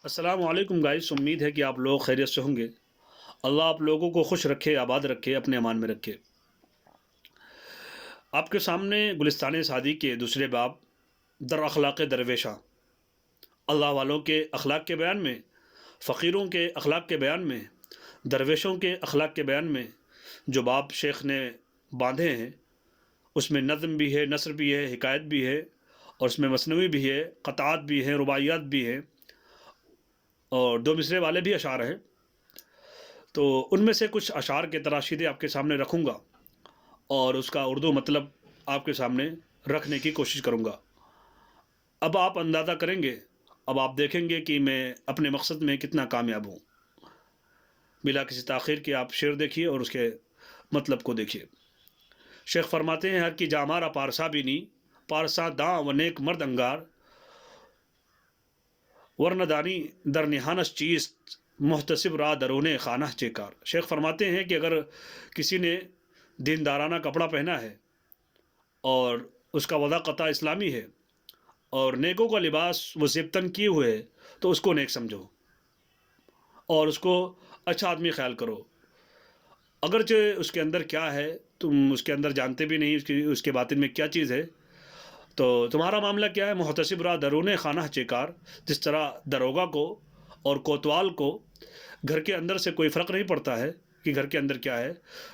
السلام علیکم گائز، امید ہے کہ آپ لوگ خیریت سے ہوں گے۔ اللہ آپ لوگوں کو خوش رکھے، آباد رکھے، اپنے امان میں رکھے۔ آپ کے سامنے گلستان سعدی کے دوسرے باب در اخلاق درویشاں، اللہ والوں کے اخلاق کے بیان میں، فقیروں کے اخلاق کے بیان میں، درویشوں کے اخلاق کے بیان میں جو باب شیخ نے باندھے ہیں، اس میں نظم بھی ہے، نثر بھی ہے، حکایت بھی ہے، اور اس میں مثنوی بھی ہے، قطعات بھی ہیں، رباعیات بھی ہیں، اور دو مصرے والے بھی اشعار ہیں۔ تو ان میں سے کچھ اشعار کے تراشیدے آپ کے سامنے رکھوں گا اور اس کا اردو مطلب آپ کے سامنے رکھنے کی کوشش کروں گا۔ اب آپ اندازہ کریں گے، اب آپ دیکھیں گے کہ میں اپنے مقصد میں کتنا کامیاب ہوں۔ بلا کسی تاخیر کے آپ شعر دیکھیے اور اس کے مطلب کو دیکھیے۔ شیخ فرماتے ہیں: ہر کی جامارا پارسا بھی نی، پارسا داں و نیک مرد انگار، ورنہ دانی در نہانش چیست، محتسب را درون خانہ چیکار۔ شیخ فرماتے ہیں کہ اگر کسی نے دیندارانہ کپڑا پہنا ہے اور اس کا وضع قطع اسلامی ہے اور نیکوں کا لباس وہ زبتن کیے ہوئے ہے، تو اس کو نیک سمجھو اور اس کو اچھا آدمی خیال کرو، اگرچہ اس کے اندر کیا ہے تم اس کے اندر جانتے بھی نہیں، اس کے باطن میں کیا چیز ہے۔ تو تمہارا معاملہ کیا ہے؟ محتسب را درون خانہ چیکار، جس طرح دروگا کو اور کوتوال کو گھر کے اندر سے کوئی فرق نہیں پڑتا ہے کہ گھر کے اندر کیا ہے۔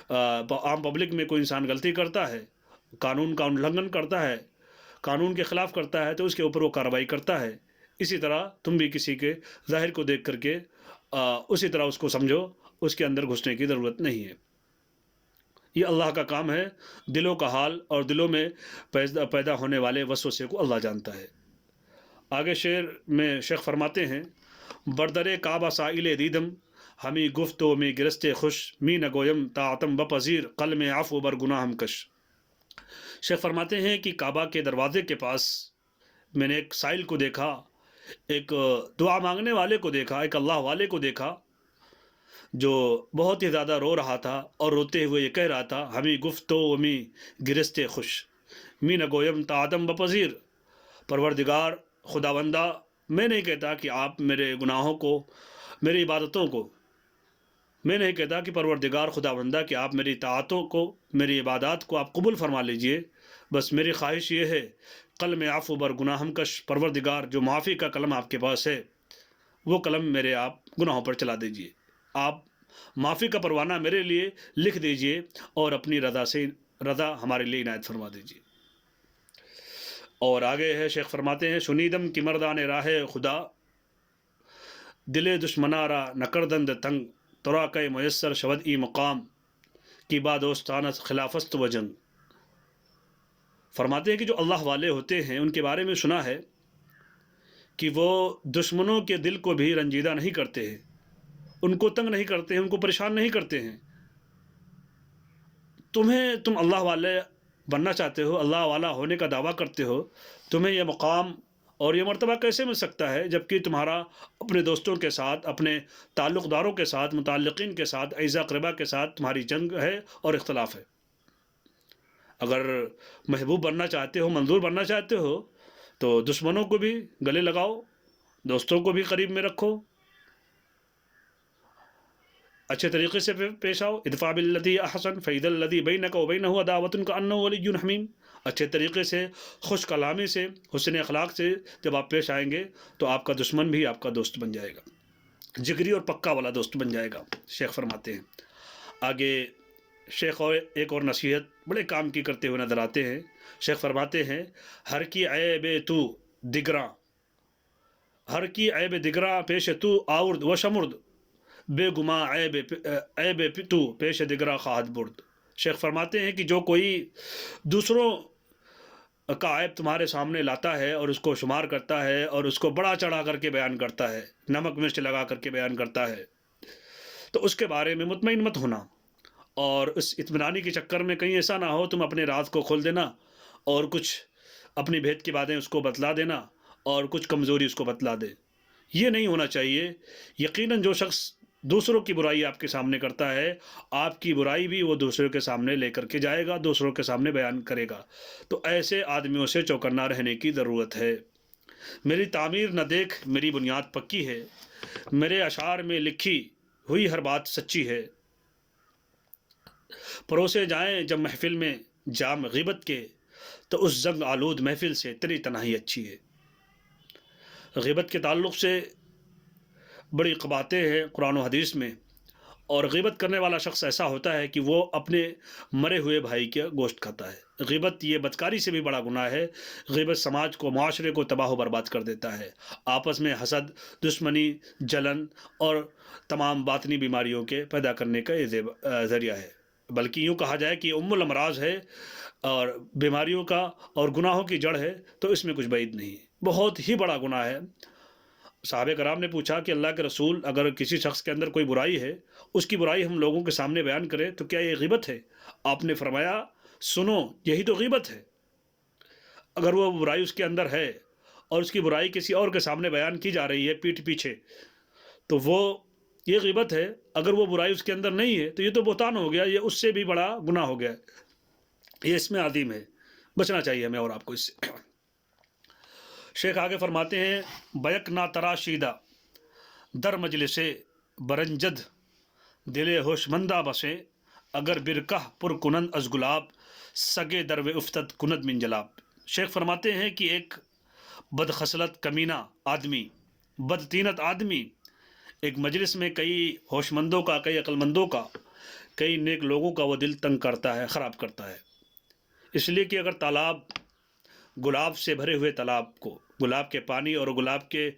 عام پبلک میں کوئی انسان غلطی کرتا ہے، قانون کا النگھن کرتا ہے، قانون کے خلاف کرتا ہے، تو اس کے اوپر وہ کارروائی کرتا ہے۔ اسی طرح تم بھی کسی کے ظاہر کو دیکھ کر کے اسی طرح اس کو سمجھو، اس کے اندر گھسنے کی ضرورت نہیں ہے۔ یہ اللہ کا کام ہے، دلوں کا حال اور دلوں میں پیدا ہونے والے وسوسے کو اللہ جانتا ہے۔ آگے شعر میں شیخ فرماتے ہیں: بردر کعبہ سائل دیدم، ہمیں گفتو میں گرستے خوش، می نگویم طاعتم بپذیر، قلم عفو بر گناہم کش۔ شیخ فرماتے ہیں کہ کعبہ کے دروازے کے پاس میں نے ایک سائل کو دیکھا، ایک دعا مانگنے والے کو دیکھا، ایک اللہ والے کو دیکھا جو بہت ہی زیادہ رو رہا تھا اور روتے ہوئے یہ کہہ رہا تھا: ہمیں گفتو می گرستے خوش، می نگویم طاعتم بپذیر۔ پروردگار خداوندہ، میں نہیں کہتا کہ آپ میرے گناہوں کو، میری عبادتوں کو، میں نہیں کہتا کہ پروردگار خداوندہ کہ آپ میری طاعتوں کو، میری عبادات کو آپ قبول فرما لیجئے، بس میری خواہش یہ ہے، قلم عفو بر گناہم کش، پروردگار جو معافی کا قلم آپ کے پاس ہے، وہ قلم میرے آپ گناہوں پر چلا دیجئے، آپ معافی کا پروانہ میرے لیے لکھ دیجئے اور اپنی رضا ہمارے لیے عنایت فرما دیجئے۔ اور آگے ہے شیخ فرماتے ہیں: شنیدم کی مردان راہ خدا، دل دشمنا را نکردند تنگ، ترا کہ میسر شود ای مقام، کی با دوستانت خلافست و جنگ۔ فرماتے ہیں کہ جو اللہ والے ہوتے ہیں ان کے بارے میں سنا ہے کہ وہ دشمنوں کے دل کو بھی رنجیدہ نہیں کرتے ہیں، ان کو تنگ نہیں کرتے ہیں، ان کو پریشان نہیں کرتے ہیں۔ تم اللہ والے بننا چاہتے ہو، اللہ والا ہونے کا دعویٰ کرتے ہو، تمہیں یہ مقام اور یہ مرتبہ کیسے مل سکتا ہے جبکہ تمہارا اپنے دوستوں کے ساتھ، اپنے تعلق داروں کے ساتھ، متعلقین کے ساتھ، اعزا اقربا کے ساتھ تمہاری جنگ ہے اور اختلاف ہے۔ اگر محبوب بننا چاہتے ہو، منظور بننا چاہتے ہو، تو دشمنوں کو بھی گلے لگاؤ، دوستوں کو بھی قریب میں رکھو، اچھے طریقے سے پیش آؤ۔ ادفع باللتی احسن فاذا الذی بینک وبینہ عداوۃ کانہ ولی حمیم۔ اچھے طریقے سے، خوش کلامی سے، حسن اخلاق سے جب آپ پیش آئیں گے تو آپ کا دشمن بھی آپ کا دوست بن جائے گا، جگری اور پکا والا دوست بن جائے گا، شیخ فرماتے ہیں۔ آگے شیخ ایک اور نصیحت بڑے کام کی کرتے ہوئے نظر آتے ہیں۔ شیخ فرماتے ہیں: ہر کی عیب تو دگراں، ہر کی عیب دگراں پیش تو آورد و شمرد، بے گما عیب تو پیش دگرا خواہد برد۔ شیخ فرماتے ہیں کہ جو کوئی دوسروں کا عیب تمہارے سامنے لاتا ہے اور اس کو شمار کرتا ہے اور اس کو بڑا چڑھا کر کے بیان کرتا ہے، نمک مرچ لگا کر کے بیان کرتا ہے، تو اس کے بارے میں مطمئن مت ہونا، اور اس اطمینانی کے چکر میں کہیں ایسا نہ ہو تم اپنے راز کو کھول دینا اور کچھ اپنی بھید کی باتیں اس کو بتلا دینا اور کچھ کمزوری اس کو بتلا دے۔ یہ نہیں ہونا چاہیے۔ یقیناً جو شخص دوسروں کی برائی آپ کے سامنے کرتا ہے، آپ کی برائی بھی وہ دوسروں کے سامنے لے کر کے جائے گا، دوسروں کے سامنے بیان کرے گا، تو ایسے آدمیوں سے چوکنا رہنے کی ضرورت ہے۔ میری تعمیر نہ دیکھ میری بنیاد پکی ہے، میرے اشعار میں لکھی ہوئی ہر بات سچی ہے، پروسے جائیں جب محفل میں جام غیبت کے، تو اس زنگ آلود محفل سے تیری تنہائی اچھی ہے۔ غیبت کے تعلق سے بڑی قباحتیں ہیں قرآن و حدیث میں، اور غیبت کرنے والا شخص ایسا ہوتا ہے کہ وہ اپنے مرے ہوئے بھائی کا گوشت کھاتا ہے۔ غیبت یہ بدکاری سے بھی بڑا گناہ ہے۔ غیبت سماج کو، معاشرے کو تباہ و برباد کر دیتا ہے، آپس میں حسد، دشمنی، جلن اور تمام باطنی بیماریوں کے پیدا کرنے کا یہ ذریعہ ہے، بلکہ یوں کہا جائے کہ ام الامراض ہے اور بیماریوں کا اور گناہوں کی جڑ ہے، تو اس میں کچھ بعید نہیں ہے، بہت ہی بڑا گناہ ہے۔ صحابہ کرام نے پوچھا کہ اللہ کے رسول، اگر کسی شخص کے اندر کوئی برائی ہے، اس کی برائی ہم لوگوں کے سامنے بیان کریں تو کیا یہ غیبت ہے؟ آپ نے فرمایا سنو، یہی تو غیبت ہے۔ اگر وہ برائی اس کے اندر ہے اور اس کی برائی کسی اور کے سامنے بیان کی جا رہی ہے پیٹھ پیچھے، تو وہ یہ غیبت ہے۔ اگر وہ برائی اس کے اندر نہیں ہے تو یہ تو بہتان ہو گیا، یہ اس سے بھی بڑا گناہ ہو گیا، یہ اس میں عظیم ہے، بچنا چاہیے ہمیں اور آپ کو اس سے۔ شیخ آگے فرماتے ہیں بیک نا تراشیدہ در مجلس برنجد دل ہوشمندہ بسے، اگر برکہ پر کنند از گلاب سگے درو افتد کند من جلاب۔ شیخ فرماتے ہیں کہ ایک بدخصلت کمینہ آدمی، بدطینت آدمی ایک مجلس میں کئی ہوش مندوں کا، کئی عقل مندوں کا، کئی نیک لوگوں کا وہ دل تنگ کرتا ہے، خراب کرتا ہے۔ اس لیے کہ اگر تالاب، گلاب سے بھرے ہوئے تالاب کو، گلاب کے پانی اور گلاب کے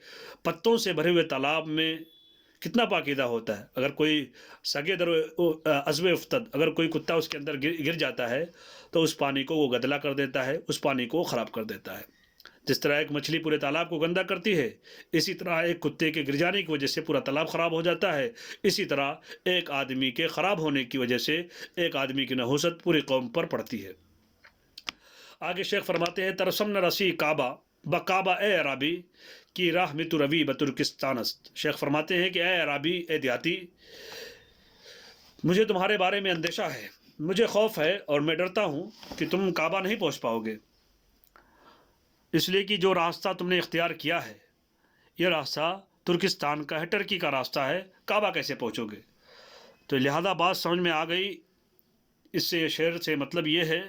پتوں سے بھرے ہوئے تالاب میں کتنا پاکیزہ ہوتا ہے، اگر کوئی سگے در عزو افتد، اگر کوئی کتا اس کے اندر گر جاتا ہے تو اس پانی کو وہ گدلا کر دیتا ہے، اس پانی کو خراب کر دیتا ہے۔ جس طرح ایک مچھلی پورے تالاب کو گندا کرتی ہے، اسی طرح ایک کتے کے گر جانے کی وجہ سے پورا تالاب خراب ہو جاتا ہے، اسی طرح ایک آدمی کے خراب ہونے کی وجہ سے ایک آدمی کی نحوست پوری قوم پر پڑتی ہے۔ آگے شیخ فرماتے ہیں ترسم نہ رسی کعبہ بکعبہ اے عرابی کی راہ میں تو روی بترکستانست۔ شیخ فرماتے ہیں کہ اے عرابی، اے دیہاتی، مجھے تمہارے بارے میں اندیشہ ہے، مجھے خوف ہے اور میں ڈرتا ہوں کہ تم کعبہ نہیں پہنچ پاؤ گے، اس لیے کہ جو راستہ تم نے اختیار کیا ہے یہ راستہ ترکستان کا ہے، ٹرکی کا راستہ ہے، کعبہ کیسے پہنچو گے؟ تو لہذا بات سمجھ میں آ گئی۔ اس سے شعر سے مطلب یہ ہے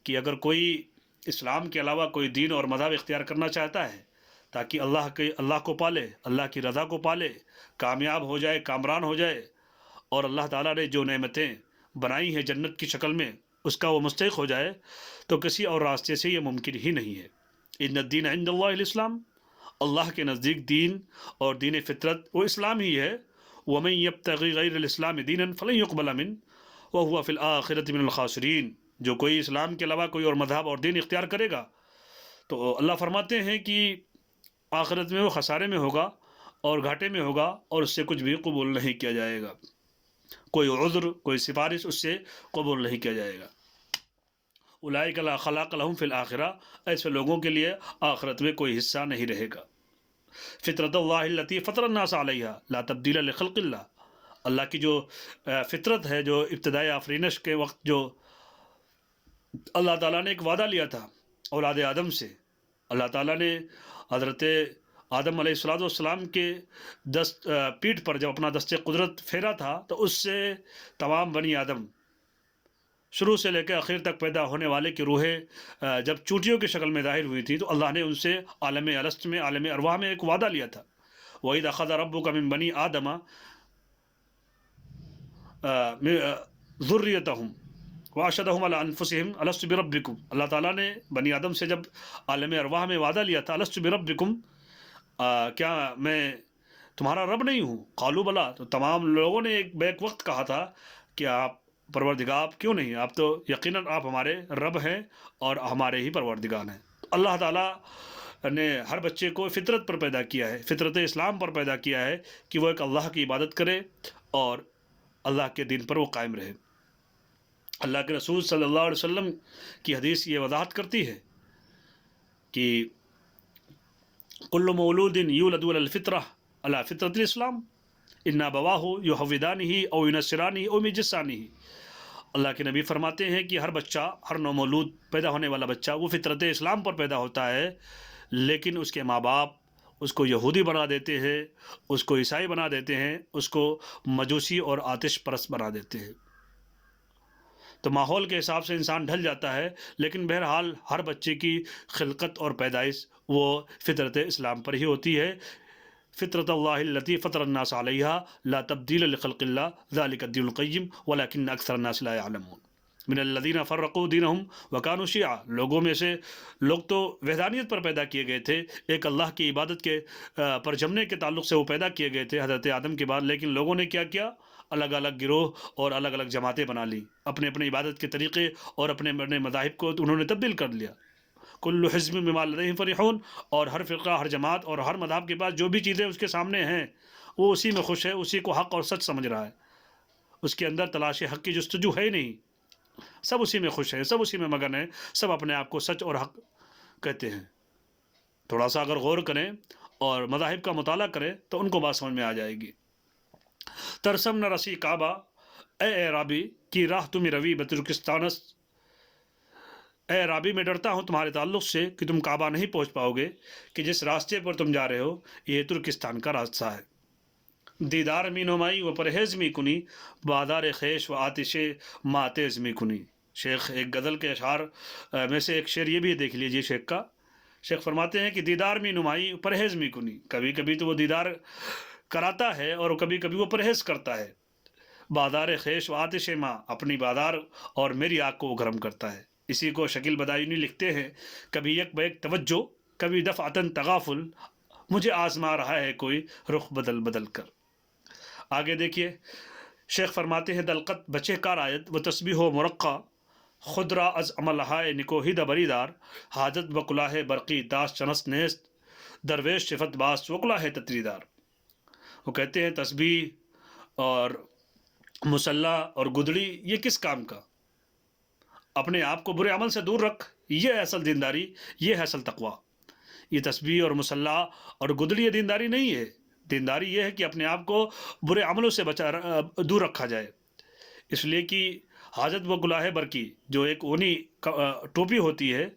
کہ اگر کوئی اسلام کے علاوہ کوئی دین اور مذہب اختیار کرنا چاہتا ہے تاکہ اللہ کو پالے، اللہ کی رضا کو پالے، کامیاب ہو جائے، کامران ہو جائے، اور اللہ تعالیٰ نے جو نعمتیں بنائی ہیں جنت کی شکل میں اس کا وہ مستحق ہو جائے، تو کسی اور راستے سے یہ ممکن ہی نہیں ہے۔ ان الدین عند اللہ الاسلام، اللہ کے نزدیک دین اور دین فطرت وہ اسلام ہی ہے۔ ومن یبتغی غیر الاسلام دینا فلن یقبل منہ وہو فی الآخرۃ من الخاسرین۔ جو کوئی اسلام کے علاوہ کوئی اور مذہب اور دین اختیار کرے گا تو اللہ فرماتے ہیں کہ آخرت میں وہ خسارے میں ہوگا اور گھاٹے میں ہوگا، اور اس سے کچھ بھی قبول نہیں کیا جائے گا، کوئی عذر، کوئی سفارش اس سے قبول نہیں کیا جائے گا۔ اولئک لا خلاق لہم فی الآخرہ، ایسے لوگوں کے لیے آخرت میں کوئی حصہ نہیں رہے گا۔ فطرت اللہ التی فطر الناس علیہا لا تبدیل لخلق اللہ، اللہ کی جو فطرت ہے، جو ابتدائی آفرینش کے وقت جو اللہ تعالیٰ نے ایک وعدہ لیا تھا اولاد آدم سے، اللہ تعالیٰ نے حضرت آدم علیہ السلام کے پیٹھ پر جب اپنا دست قدرت پھیرا تھا تو اس سے تمام بنی آدم شروع سے لے کے آخر تک پیدا ہونے والے کی روحیں جب چوٹیوں کی شکل میں ظاہر ہوئی تھی تو اللہ نے ان سے عالم الست میں، عالم ارواح میں ایک وعدہ لیا تھا۔ وَإِذْ أَخَذَ رَبُّكَ مِن بَنِي آدَمَ ذُرِّيَّتَهُمْ وَأَشْهَدَهُمْ عَلَىٰ أَنفُسِهِمْ أَلَسْتُ بِرَبِّكُمْ، اللہ تعالیٰ نے بنی آدم سے جب عالم ارواح میں وعدہ لیا تھا أَلَسْتُ بِرَبِّكُمْ، کیا میں تمہارا رب نہیں ہوں؟ قالوا بلا، تو تمام لوگوں نے ایک بیک وقت کہا تھا کہ آپ پروردگار، آپ کیوں نہیں، آپ تو یقیناً آپ ہمارے رب ہیں اور ہمارے ہی پروردگار ہیں۔ اللہ تعالیٰ نے ہر بچے کو فطرت پر پیدا کیا ہے، فطرت اسلام پر پیدا کیا ہے کہ وہ ایک اللہ کی عبادت کرے اور اللہ کے دین پر وہ قائم رہے۔ اللہ کے رسول صلی اللہ علیہ وسلم کی حدیث یہ وضاحت کرتی ہے کہ کل مولود یولد علی الفطرہ علی فطرت الاسلام انا بواہ یحودانہ او ینصرانہ او یمجسانہ۔ اللہ کے نبی فرماتے ہیں کہ ہر بچہ، ہر نومولود پیدا ہونے والا بچہ وہ فطرت اسلام پر پیدا ہوتا ہے، لیکن اس کے ماں باپ اس کو یہودی بنا دیتے ہیں، اس کو عیسائی بنا دیتے ہیں، اس کو مجوسی اور آتش پرست بنا دیتے ہیں۔ تو ماحول کے حساب سے انسان ڈھل جاتا ہے، لیکن بہرحال ہر بچے کی خلقت اور پیدائش وہ فطرت اسلام پر ہی ہوتی ہے۔ فطرت اللہ التی فطر الناس علیہا لا تبدیل لخلق اللہ ذلک الدین القیم ولکن اکثر الناس لا یعلمون من الذین فرقوا دینہم وکانوا شیعا۔ لوگوں میں سے لوگ تو وحدانیت پر پیدا کیے گئے تھے، ایک اللہ کی عبادت کے پر جمنے کے تعلق سے وہ پیدا کیے گئے تھے حضرت آدم کے بعد، لیکن لوگوں نے کیا کیا؟ الگ الگ گروہ اور الگ الگ جماعتیں بنا لی، اپنے اپنے عبادت کے طریقے اور اپنے اپنے مذاہب کو انہوں نے تبدیل کر لیا۔ کل حزب بما لدیہم فرحون، اور ہر فرقہ، ہر جماعت اور ہر مذہب کے پاس جو بھی چیزیں اس کے سامنے ہیں وہ اسی میں خوش ہے، اسی کو حق اور سچ سمجھ رہا ہے، اس کے اندر تلاش حق کی جستجو ہے ہی نہیں، سب اسی میں خوش ہیں، سب اسی میں مگن ہیں، سب اپنے آپ کو سچ اور حق کہتے ہیں۔ تھوڑا سا اگر غور کریں اور مذاہب کا مطالعہ کریں تو ان کو بات سمجھ میں آ جائے گی۔ ترسم نہ رسی کعبہ اے رابی کی راہ تم روی بترکستانس، اے رابی میں ڈرتا ہوں تمہارے تعلق سے کہ تم کعبہ نہیں پہنچ پاؤ گے، کہ جس راستے پر تم جا رہے ہو یہ ترکستان کا راستہ ہے۔ دیدار می نمائی و پرہیز می کنی، بازار خیش و آتش ماتیز می کنی۔ شیخ ایک غزل کے اشعار میں سے ایک شعر یہ بھی دیکھ لیجیے شیخ کا۔ شیخ فرماتے ہیں کہ دیدار می نمائی پرہیز می کنی، کبھی کبھی تو وہ دیدار کراتا ہے اور کبھی کبھی وہ پرہیز کرتا ہے۔ بازار خیش و آتش ماں، اپنی بازار اور میری آگ کو وہ گرم کرتا ہے۔ اسی کو شکیل بدایونی لکھتے ہیں، کبھی یک بیک توجہ، کبھی دفعتاً تغافل، مجھے آزما رہا ہے کوئی رخ بدل بدل کر۔ آگے دیکھیے شیخ فرماتے ہیں دلقت بچے کار آیت و تسبیح و مرقع، خود را از عملہائے نکوہید بریدار، حاجت و کلاہ برقی داس چنس نیست، درویش صفت باس و کلاہ تتریدار۔ وہ کہتے ہیں تسبیح اور مصلہ اور گدڑی یہ کس کام کا؟ اپنے آپ کو برے عمل سے دور رکھ، یہ اصل دینداری، یہ ہے اصل تقویٰ۔ یہ تسبیح اور مصلہ اور گدڑی یہ دینداری نہیں ہے، دینداری یہ ہے کہ اپنے آپ کو برے عملوں سے دور رکھا جائے۔ اس لیے کہ حاجت و کلاہ برقی جو ایک اونی ٹوپی ہوتی ہے،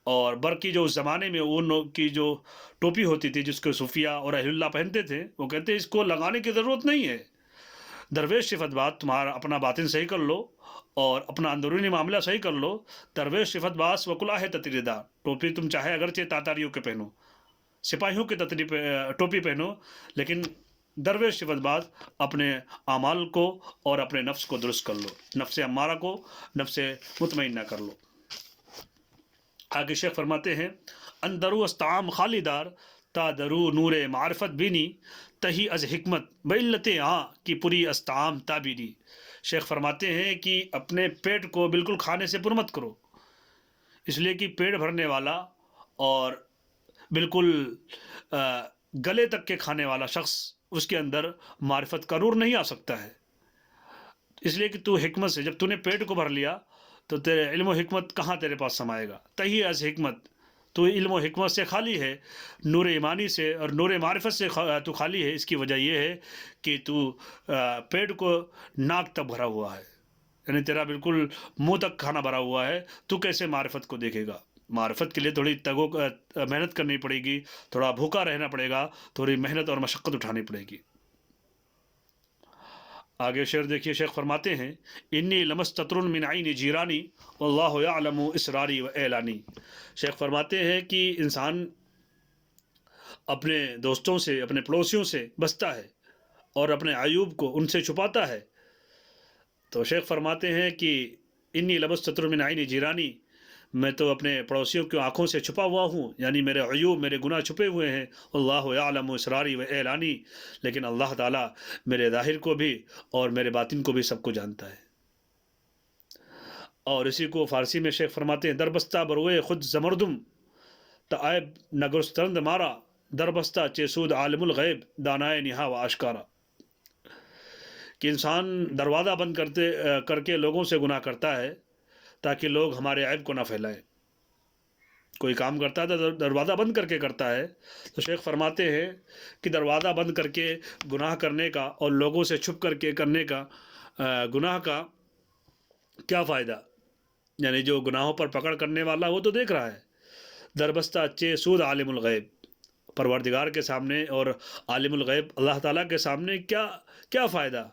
اور برقی جو اس زمانے میں اون کی جو ٹوپی ہوتی تھی جس کو صوفیہ اور اہل اللہ پہنتے تھے، وہ کہتے ہیں اس کو لگانے کی ضرورت نہیں ہے۔ درویش صفت بات، تمہارا اپنا باطن صحیح کر لو اور اپنا اندرونی معاملہ صحیح کر لو۔ درویش صفت باس و کلاہ تتریدار، ٹوپی تم چاہے اگرچہ تاتاریوں کے پہنو، سپاہیوں کی ٹوپی پہنو، لیکن درویش صفت باز اپنے اعمال کو اور اپنے نفس کو درست کر لو، نفس امارہ کو نفس مطمئنہ کر لو۔ آگے شیخ فرماتے ہیں اندرو استعام خالیدار، تا درو نور معرفت بینی، تہی از حکمت بعلت آں کی پوری استعام تابینی۔ شیخ فرماتے ہیں کہ اپنے پیٹ کو بالکل کھانے سے پر مت کرو، اس لیے کہ پیٹ بھرنے والا اور بالکل گلے تک کے کھانے والا شخص، اس کے اندر معرفت کا نور نہیں آ سکتا ہے۔ اس لیے کہ تو حکمت سے، جب تو نے پیٹ کو بھر لیا تو تیرے علم و حکمت کہاں تیرے پاس سمائے گا؟ تہی از حکمت، تو علم و حکمت سے خالی ہے، نور ایمانی سے اور نور معرفت سے تو خالی ہے۔ اس کی وجہ یہ ہے کہ تو پیٹ کو ناک تک بھرا ہوا ہے، یعنی تیرا بالکل منہ تک کھانا بھرا ہوا ہے، تو کیسے معرفت کو دیکھے گا؟ معرفت کے لیے تھوڑی محنت کرنی پڑے گی، تھوڑا بھوکا رہنا پڑے گا، تھوڑی محنت اور مشقت اٹھانی پڑے گی۔ آگے شعر دیکھیے شیخ فرماتے ہیں انی لمستتر من عین جیرانی واللہ یعلم اسراری و اعلانی۔ شیخ فرماتے ہیں کہ انسان اپنے دوستوں سے، اپنے پڑوسیوں سے بچتا ہے اور اپنے عیوب کو ان سے چھپاتا ہے۔ تو شیخ فرماتے ہیں کہ انی لمستتر من عین جیرانی، میں تو اپنے پڑوسیوں کی آنکھوں سے چھپا ہوا ہوں، یعنی میرے عیوب، میرے گناہ چھپے ہوئے ہیں۔ اللہ یعلم اسراری و اعلانی، لیکن اللہ تعالیٰ میرے ظاہر کو بھی اور میرے باطن کو بھی سب کو جانتا ہے۔ اور اسی کو فارسی میں شیخ فرماتے ہیں دربستہ بروئے خود زمردم، تعیب نگرسترند مارا، دربستہ چیسود عالم الغیب دانائے نہا و آشکارا۔ کہ انسان دروازہ بند کر کے لوگوں سے گناہ کرتا ہے تاکہ لوگ ہمارے عیب کو نہ پھیلائیں۔ کوئی کام کرتا ہے تو دروازہ بند کر کے کرتا ہے، تو شیخ فرماتے ہیں کہ دروازہ بند کر کے گناہ کرنے کا اور لوگوں سے چھپ کر کے کرنے کا گناہ کا کیا فائدہ؟ یعنی جو گناہوں پر پکڑ کرنے والا وہ تو دیکھ رہا ہے، دربستہ اچے سود عالم الغیب، پروردگار کے سامنے اور عالم الغیب اللہ تعالیٰ کے سامنے کیا فائدہ؟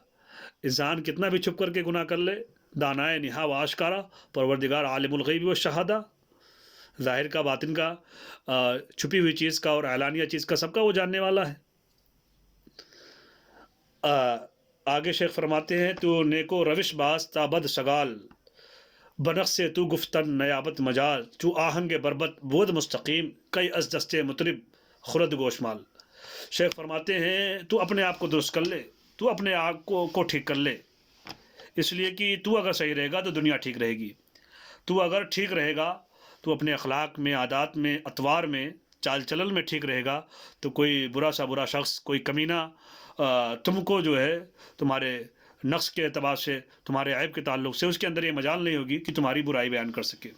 انسان کتنا بھی چھپ کر کے گناہ کر لے، دانائے نہا و آشکارا، پروردگار عالم الغیب و شہادہ، ظاہر کا باطن کا، چھپی ہوئی چیز کا اور اعلانیہ چیز کا، سب کا وہ جاننے والا ہے۔ آگے شیخ فرماتے ہیں تو نیکو روش باز تابد سگال، بنق سے تو گفتن نیابت مجال، تو آہنگ بربت بود مستقیم، کئی از دستے مطرب خرد گوشمال۔ شیخ فرماتے ہیں تو اپنے آپ کو درست کر لے، تو اپنے آپ کو ٹھیک کر لے، اس لیے کہ تو اگر صحیح رہے گا تو دنیا ٹھیک رہے گی، تو اگر ٹھیک رہے گا تو اپنے اخلاق میں، عادات میں، اطوار میں، چال چلن میں ٹھیک رہے گا، تو کوئی برا سا برا شخص، کوئی کمینہ تم کو جو ہے تمہارے نقص کے اعتبار سے، تمہارے عیب کے تعلق سے اس کے اندر یہ مجال نہیں ہوگی کہ تمہاری برائی بیان کر سکے۔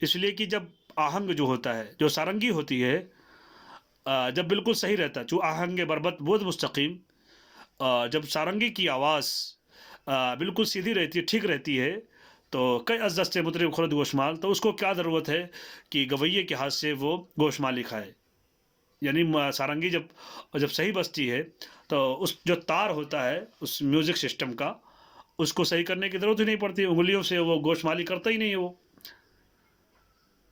اس لیے کہ جب آہنگ جو ہوتا ہے، جو سارنگی ہوتی ہے، جب بالکل صحیح رہتا ہے، جو آہنگ بربت بود مستقیم، جب سارنگی کی آواز بالکل سیدھی رہتی ہے، ٹھیک رہتی ہے، تو کئی از دست مطرب خرد گوشمال، تو اس کو کیا ضرورت ہے کہ گویے کے ہاتھ سے وہ گوشمالی کھائے؟ یعنی سارنگی جب صحیح بجتی ہے تو اس جو تار ہوتا ہے اس میوزک سسٹم کا، اس کو صحیح کرنے کی ضرورت ہی نہیں پڑتی، انگلیوں سے وہ گوشمالی کرتا ہی نہیں ہے وہ،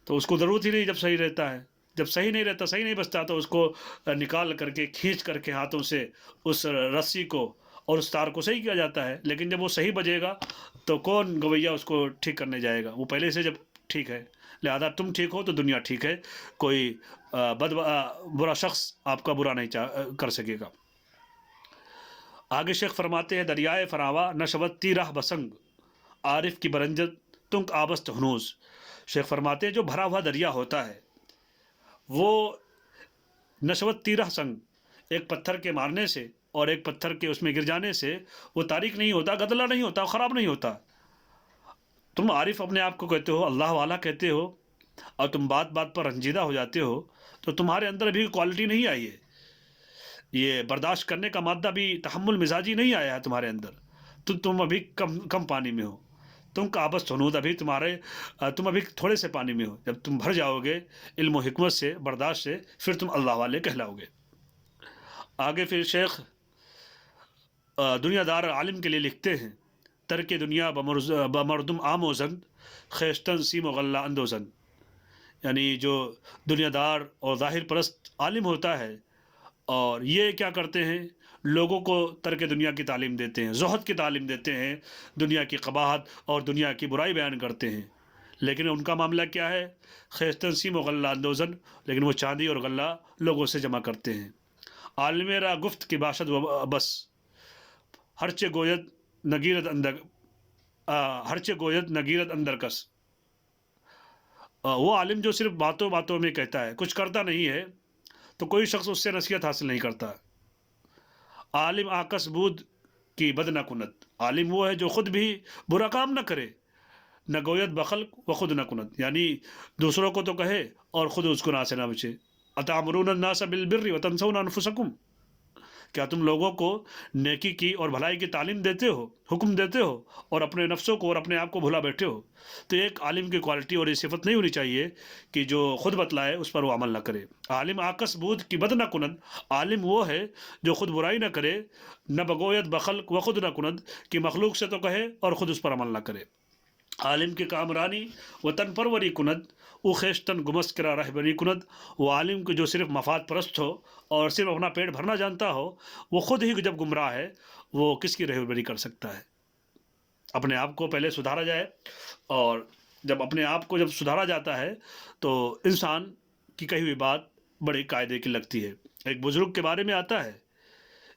تو اس کو ضرورت ہی نہیں جب صحیح رہتا ہے۔ جب صحیح نہیں رہتا، صحیح نہیں بجتا، تو اس کو نکال کر کے، کھینچ کر کے ہاتھوں سے اس رسی کو اور اس تار کو صحیح کیا جاتا ہے، لیکن جب وہ صحیح بجے گا تو کون گویا اس کو ٹھیک کرنے جائے گا؟ وہ پہلے سے جب ٹھیک ہے، لہذا تم ٹھیک ہو تو دنیا ٹھیک ہے، کوئی برا شخص آپ کا برا نہیں کر سکے گا۔ آگے شیخ فرماتے ہیں دریائے فراوا نشوتی راہ بسنگ، عارف کی برنجت تنک آبست ہنوز۔ شیخ فرماتے ہیں جو بھرا ہوا دریا ہوتا ہے وہ نشوت تیرہ سنگ، ایک پتھر کے مارنے سے اور ایک پتھر کے اس میں گر جانے سے وہ تاریک نہیں ہوتا، گدلا نہیں ہوتا، خراب نہیں ہوتا۔ تم عارف اپنے آپ کو کہتے ہو، اللہ والا کہتے ہو، اور تم بات بات پر رنجیدہ ہو جاتے ہو، تو تمہارے اندر ابھی کوالٹی نہیں آئی ہے، یہ برداشت کرنے کا مادہ بھی، تحمل مزاجی نہیں آیا ہے تمہارے اندر، تو تم ابھی کم پانی میں ہو، تم کابست ہنود، تم ابھی تھوڑے سے پانی میں ہو۔ جب تم بھر جاؤ گے علم و حکمت سے، برداشت سے، پھر تم اللہ والے کہلاؤ گے۔ آگے پھر شیخ دنیا دار عالم کے لیے لکھتے ہیں ترک دنیا بمردم آموزن، خیشتن سیم و غلہ اندوزن، یعنی جو دنیا دار اور ظاہر پرست عالم ہوتا ہے، اور یہ کیا کرتے ہیں، لوگوں کو ترک دنیا کی تعلیم دیتے ہیں، زہد کی تعلیم دیتے ہیں، دنیا کی قباحت اور دنیا کی برائی بیان کرتے ہیں، لیکن ان کا معاملہ کیا ہے، خیستن سیم و غلہ اندوزن، لیکن وہ چاندی اور غلہ لوگوں سے جمع کرتے ہیں۔ عالم را گفت کی باشد و بس، ہرچے گوید نگیرت اندر ہرچے گوید نگیرت اندر کس، وہ عالم جو صرف باتوں باتوں میں کہتا ہے، کچھ کرتا نہیں ہے، تو کوئی شخص اس سے نصیحت حاصل نہیں کرتا۔ عالم آکس بود کی بد نہ کنت، عالم وہ ہے جو خود بھی برا کام نہ کرے، نہ گویت بخلق و خود نہ کنت، یعنی دوسروں کو تو کہے اور خود اس گناہ سے نہ بچے۔ اتامرون الناس بالبر وتنسون انفسکم، کیا تم لوگوں کو نیکی کی اور بھلائی کی تعلیم دیتے ہو، حکم دیتے ہو، اور اپنے نفسوں کو اور اپنے آپ کو بھلا بیٹھے ہو؟ تو ایک عالم کی کوالٹی اور یہ صفت نہیں ہونی چاہیے کہ جو خود بتلائے اس پر وہ عمل نہ کرے۔ عالم آکس بود کی بد نہ کند، عالم وہ ہے جو خود برائی نہ کرے، نہ بگویت بخلق و خود نہ کند، کہ مخلوق سے تو کہے اور خود اس پر عمل نہ کرے۔ عالم کے کامرانی وطن پروری کند، او خیشتن گمست کرا رہبری کند، وہ عالم کو جو صرف مفاد پرست ہو اور صرف اپنا پیٹ بھرنا جانتا ہو، وہ خود ہی جب گمراہ ہے وہ کس کی رہبری کر سکتا ہے؟ اپنے آپ کو پہلے سدھارا جائے، اور جب اپنے آپ کو جب سدھارا جاتا ہے تو انسان کی کہی ہوئی بات بڑی قاعدے کی لگتی ہے۔ ایک بزرگ کے بارے میں آتا ہے،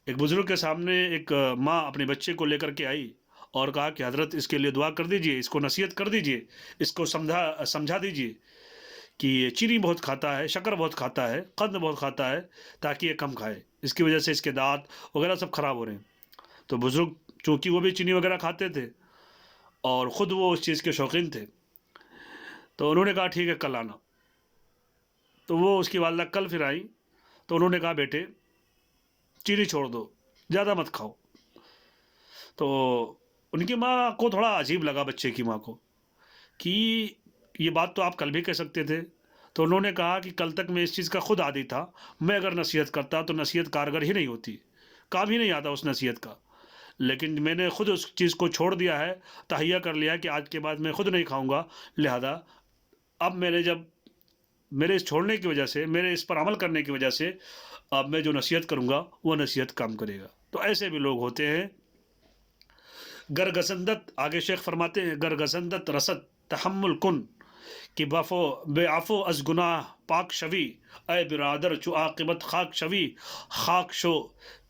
ایک بزرگ کے سامنے ایک ماں اپنے بچے کو لے کر کے آئی اور کہا کہ حضرت اس کے لیے دعا کر دیجئے، اس کو نصیحت کر دیجئے، اس کو سمجھا دیجئے کہ یہ چینی بہت کھاتا ہے، شکر بہت کھاتا ہے، قند بہت کھاتا ہے، تاکہ یہ کم کھائے، اس کی وجہ سے اس کے دانت وغیرہ سب خراب ہو رہے ہیں۔ تو بزرگ چونکہ وہ بھی چینی وغیرہ کھاتے تھے اور خود وہ اس چیز کے شوقین تھے، تو انہوں نے کہا ٹھیک ہے کل آنا۔ تو وہ اس کی والدہ کل پھر آئی، تو انہوں نے کہا بیٹے چینی چھوڑ دو، زیادہ مت کھاؤ۔ تو ان کی ماں کو تھوڑا عجیب لگا، بچے کی ماں کو، کہ یہ بات تو آپ کل بھی کہہ سکتے تھے، تو انہوں نے کہا کہ کل تک میں اس چیز کا خود عادی تھا، میں اگر نصیحت کرتا تو نصیحت کارگر ہی نہیں ہوتی، کام ہی نہیں آتا اس نصیحت کا، لیکن میں نے خود اس چیز کو چھوڑ دیا ہے، تہیہ کر لیا کہ آج کے بعد میں خود نہیں کھاؤں گا، لہذا اب جب میرے اس چھوڑنے کی وجہ سے، میرے اس پر عمل کرنے کی وجہ سے اب میں جو نصیحت کروں گا وہ نصیحت کام کرے گا۔ تو ایسے بھی لوگ ہوتے ہیں۔ گرگسندت، آگے شیخ فرماتے ہیں، گرگسندت رسد تحمل کن کہ بے عفو از گناہ پاک شوی، اے برادر چو عاقبت خاک شوی، خاک شو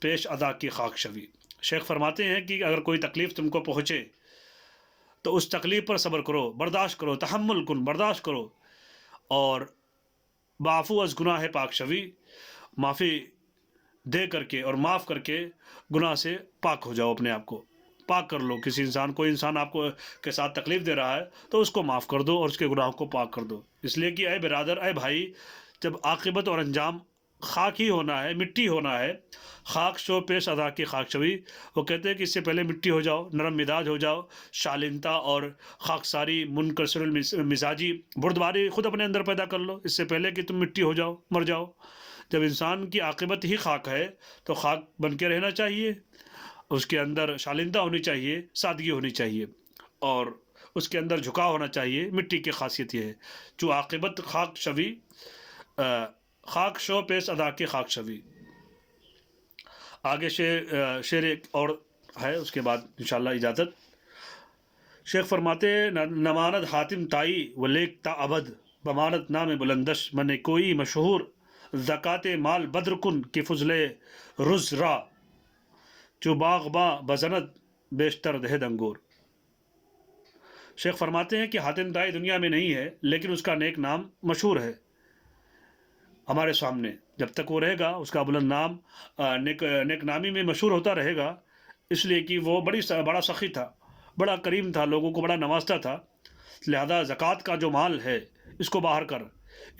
پیش ادا کی خاک شوی۔ شیخ فرماتے ہیں کہ اگر کوئی تکلیف تم کو پہنچے تو اس تکلیف پر صبر کرو، برداشت کرو، تحمل کن، برداشت کرو، اور بعفو از گناہ پاک شوی، معافی دے کر کے اور معاف کر کے گناہ سے پاک ہو جاؤ، اپنے آپ کو پاک کر لو۔ کسی انسان، کوئی انسان آپ کو کے ساتھ تکلیف دے رہا ہے تو اس کو معاف کر دو اور اس کے گناہوں کو پاک کر دو، اس لیے کہ اے برادر، اے بھائی، جب عاقبت اور انجام خاک ہی ہونا ہے، مٹی ہونا ہے، خاک شو پیش ادا کی خاک شوی، وہ کہتے ہیں کہ اس سے پہلے مٹی ہو جاؤ، نرم مزاج ہو جاؤ، شالنتا اور خاکساری، منکسر المزاجی، بردباری خود اپنے اندر پیدا کر لو اس سے پہلے کہ تم مٹی ہو جاؤ، مر جاؤ۔ جب انسان کی عاقبت ہی خاک ہے تو خاک بن کے رہنا چاہیے، اس کے اندر شالنتا ہونی چاہیے، سادگی ہونی چاہیے، اور اس کے اندر جھکاؤ ہونا چاہیے۔ مٹی کی خاصیت یہ ہے، جو عاقبت خاک شوی، خاک شو پیش ادا کے خاک شوی۔ آگے شعر ایک اور ہے، اس کے بعد انشاءاللہ اجازت۔ شیخ فرماتے ہیں، نماند حاتم تائی و لیک تا ابد، بمانت نام بلندش من کوئی مشہور، زکات مال بدر کن کی فضل رز را، جو باغباں بزند بیشتر دہد انگور۔ شیخ فرماتے ہیں کہ حاتم طائی دنیا میں نہیں ہے، لیکن اس کا نیک نام مشہور ہے ہمارے سامنے، جب تک وہ رہے گا اس کا بلند نام نیک نامی میں مشہور ہوتا رہے گا، اس لیے کہ وہ بڑا سخی تھا، بڑا کریم تھا، لوگوں کو بڑا نوازتا تھا، لہذا زکوٰۃ کا جو مال ہے اس کو باہر کر،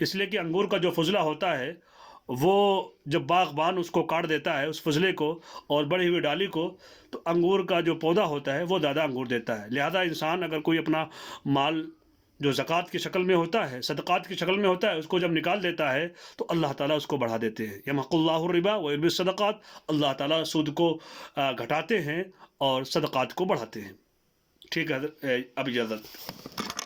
اس لیے کہ انگور کا جو فضلہ ہوتا ہے وہ جب باغبان اس کو کاٹ دیتا ہے، اس فضلے کو اور بڑھی ہوئی ڈالی کو، تو انگور کا جو پودا ہوتا ہے وہ زیادہ انگور دیتا ہے۔ لہذا انسان اگر کوئی اپنا مال جو زکوٰۃ کی شکل میں ہوتا ہے، صدقات کی شکل میں ہوتا ہے، اس کو جب نکال دیتا ہے تو اللہ تعالیٰ اس کو بڑھا دیتے ہیں۔ یمحق اللہ الربا ویربی الصدقات، اللہ تعالیٰ سود کو گھٹاتے ہیں اور صدقات کو بڑھاتے ہیں۔ ٹھیک ہے، اب اجازت۔